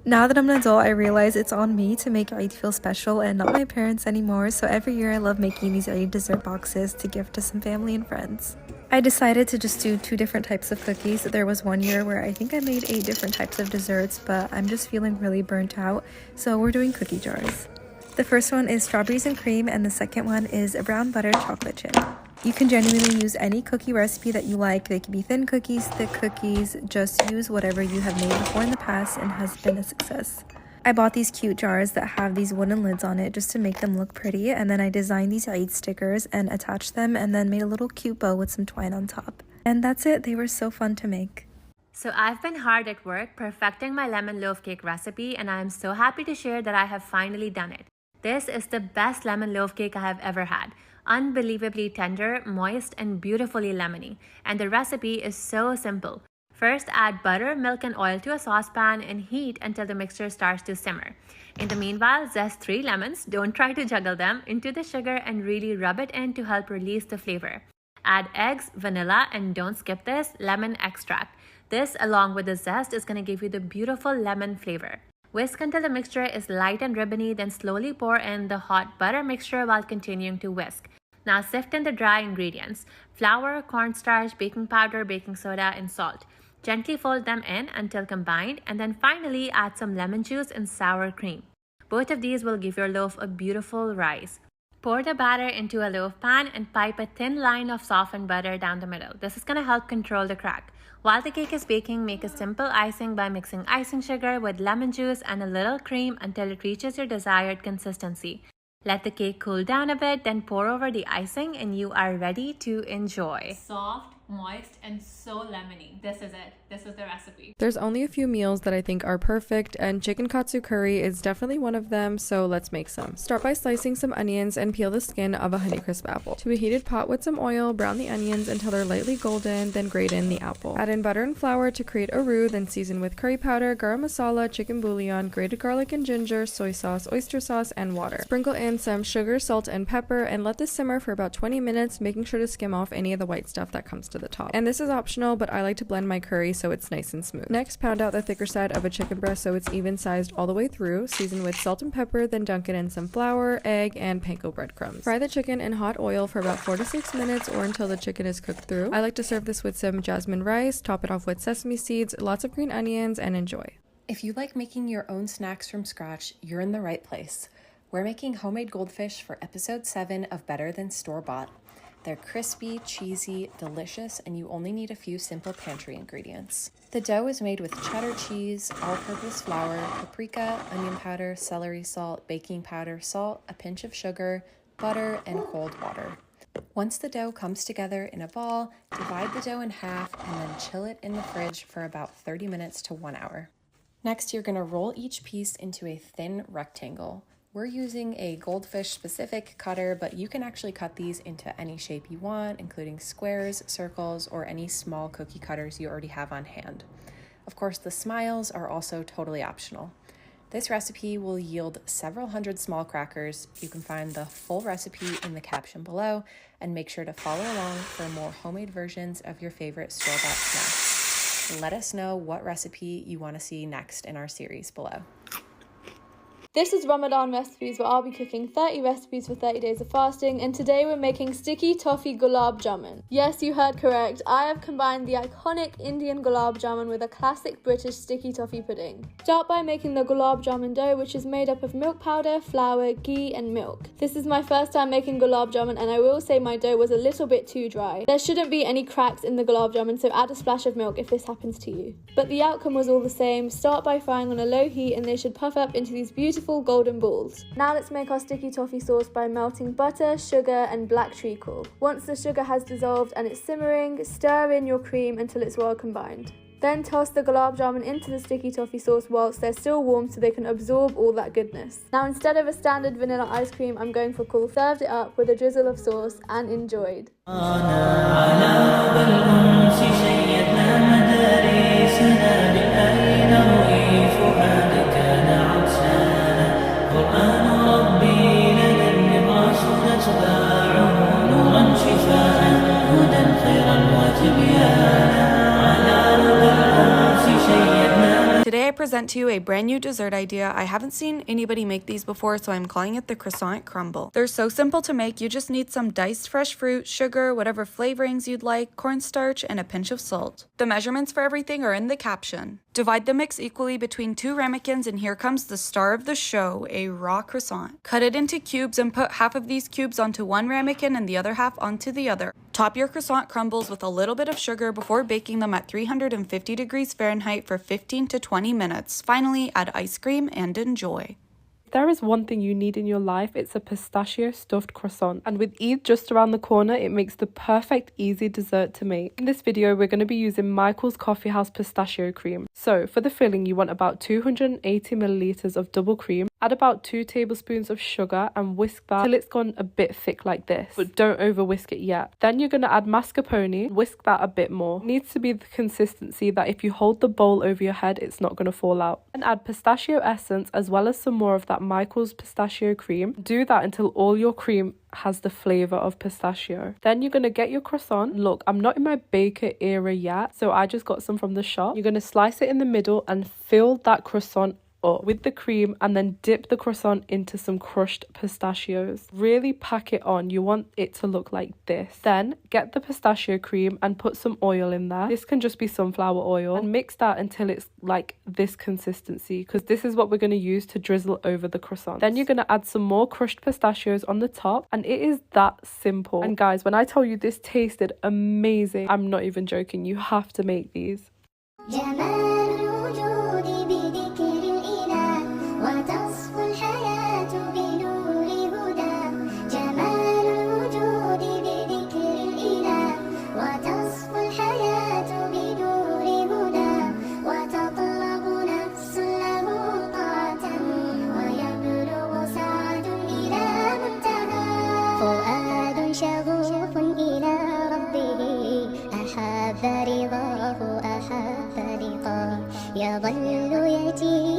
Now that I'm an adult, I realize it's on me to make Eid feel special and not my parents anymore, so every year I love making these Eid dessert boxes to give to some family and friends. I decided to just do 2 different types of cookies. There was one year where I think I made 8 different types of desserts, but I'm just feeling really burnt out, so we're doing cookie jars. The first one is strawberries and cream, and the second one is a brown butter chocolate chip. You can genuinely use any cookie recipe that you like. They can be thin cookies, thick cookies, just use whatever you have made before in the past and has been a success. I bought these cute jars that have these wooden lids on it just to make them look pretty, and then I designed these Eid stickers and attached them and then made a little cute bow with some twine on top. And that's it, they were so fun to make. So I've been hard at work perfecting my lemon loaf cake recipe, and I am so happy to share that I have finally done it. This is the best lemon loaf cake I have ever had. Unbelievably tender, moist, and beautifully lemony. And the recipe is so simple. First, add butter, milk, and oil to a saucepan and heat until the mixture starts to simmer. In the meanwhile, zest 3 lemons, don't try to juggle them, into the sugar and really rub it in to help release the flavor. Add eggs, vanilla, and don't skip this, lemon extract. This, along with the zest, is going to give you the beautiful lemon flavor. Whisk until the mixture is light and ribbony, then slowly pour in the hot butter mixture while continuing to whisk. Now sift in the dry ingredients: flour, cornstarch, baking powder, baking soda, and salt. Gently fold them in until combined, and then finally add some lemon juice and sour cream. Both of these will give your loaf a beautiful rise. Pour the batter into a loaf pan and pipe a thin line of softened butter down the middle. This is going to help control the crack. While the cake is baking, make a simple icing by mixing icing sugar with lemon juice and a little cream until it reaches your desired consistency. Let the cake cool down a bit, then pour over the icing and you are ready to enjoy. Soft, moist, and so lemony. This is it. This is the recipe. There's only a few meals that I think are perfect, and chicken katsu curry is definitely one of them, so let's make some. Start by slicing some onions and peel the skin of a Honeycrisp apple. To a heated pot with some oil, brown the onions until they're lightly golden, then grate in the apple. Add in butter and flour to create a roux, then season with curry powder, garam masala, chicken bouillon, grated garlic and ginger, soy sauce, oyster sauce, and water. Sprinkle in some sugar, salt, and pepper, and let this simmer for about 20 minutes, making sure to skim off any of the white stuff that comes to the top. And this is optional, but I like to blend my curry so it's nice and smooth. Next, pound out the thicker side of a chicken breast so it's even sized all the way through. Season with salt and pepper, then dunk it in some flour, egg, and panko breadcrumbs. Fry the chicken in hot oil for about 4 to 6 minutes or until the chicken is cooked through. I like to serve this with some jasmine rice, top it off with sesame seeds, lots of green onions, and enjoy. If you like making your own snacks from scratch, you're in the right place. We're making homemade goldfish for episode 7 of Better Than Store-Bought. They're crispy, cheesy, delicious, and you only need a few simple pantry ingredients. The dough is made with cheddar cheese, all-purpose flour, paprika, onion powder, celery salt, baking powder, salt, a pinch of sugar, butter, and cold water. Once the dough comes together in a ball, divide the dough in half and then chill it in the fridge for about 30 minutes to 1 hour. Next, you're going to roll each piece into a thin rectangle. We're using a goldfish specific cutter, but you can actually cut these into any shape you want, including squares, circles, or any small cookie cutters you already have on hand. Of course, the smiles are also totally optional. This recipe will yield several hundred small crackers. You can find the full recipe in the caption below, and make sure to follow along for more homemade versions of your favorite store-bought snacks. Let us know what recipe you want to see next in our series below. This is Ramadan Recipes, where I'll be cooking 30 recipes for 30 days of fasting, and today we're making sticky toffee gulab jamun. Yes, you heard correct. I have combined the iconic Indian gulab jamun with a classic British sticky toffee pudding. Start by making the gulab jamun dough, which is made up of milk powder, flour, ghee, and milk. This is my first time making gulab jamun, and I will say my dough was a little bit too dry. There shouldn't be any cracks in the gulab jamun, so add a splash of milk if this happens to you. But the outcome was all the same. Start by frying on a low heat, and they should puff up into these beautiful golden balls. Now let's make our sticky toffee sauce by melting butter, sugar, and black treacle. Once the sugar has dissolved and it's simmering, stir in your cream until it's well combined. Then toss the gulab jamun into the sticky toffee sauce whilst they're still warm so they can absorb all that goodness. Now instead of a standard vanilla ice cream, I'm going for cool. Served it up with a drizzle of sauce and enjoyed. Today I present to you a brand new dessert idea. I haven't seen anybody make these before, so I'm calling it the Croissant Crumble. They're so simple to make. You just need some diced fresh fruit, sugar, whatever flavorings you'd like, cornstarch, and a pinch of salt. The measurements for everything are in the caption. Divide the mix equally between 2 ramekins, and here comes the star of the show, a raw croissant. Cut it into cubes and put half of these cubes onto one ramekin and the other half onto the other. Top your croissant crumbles with a little bit of sugar before baking them at 350 degrees Fahrenheit for 15 to 20 minutes. Finally, add ice cream and enjoy. If there is one thing you need in your life, it's a pistachio stuffed croissant. And with Eid just around the corner, it makes the perfect easy dessert to make. In this video, we're going to be using Michael's Coffee House pistachio cream. So for the filling, you want about 280 milliliters of double cream. Add about 2 tablespoons of sugar and whisk that till it's gone a bit thick like this, but don't over whisk it yet. Then you're going to add mascarpone, whisk that a bit more. It needs to be the consistency that if you hold the bowl over your head, it's not going to fall out. And add pistachio essence as well as some more of that Michael's pistachio cream. Do that until all your cream has the flavor of pistachio. Then you're going to get your croissant. Look, I'm not in my baker era yet, so I just got some from the shop. You're going to slice it in the middle and fill that croissant up with the cream, and then dip the croissant into some crushed pistachios. Really pack it on. You want it to look like this. Then get the pistachio cream and put some oil in there. This can just be sunflower oil, and mix that until it's like this consistency, because this is what we're going to use to drizzle over the croissant. Then you're going to add some more crushed pistachios on the top, and it is that simple. And guys, when I tell you this tasted amazing, I'm not even joking. You have to make these. يظل يأتي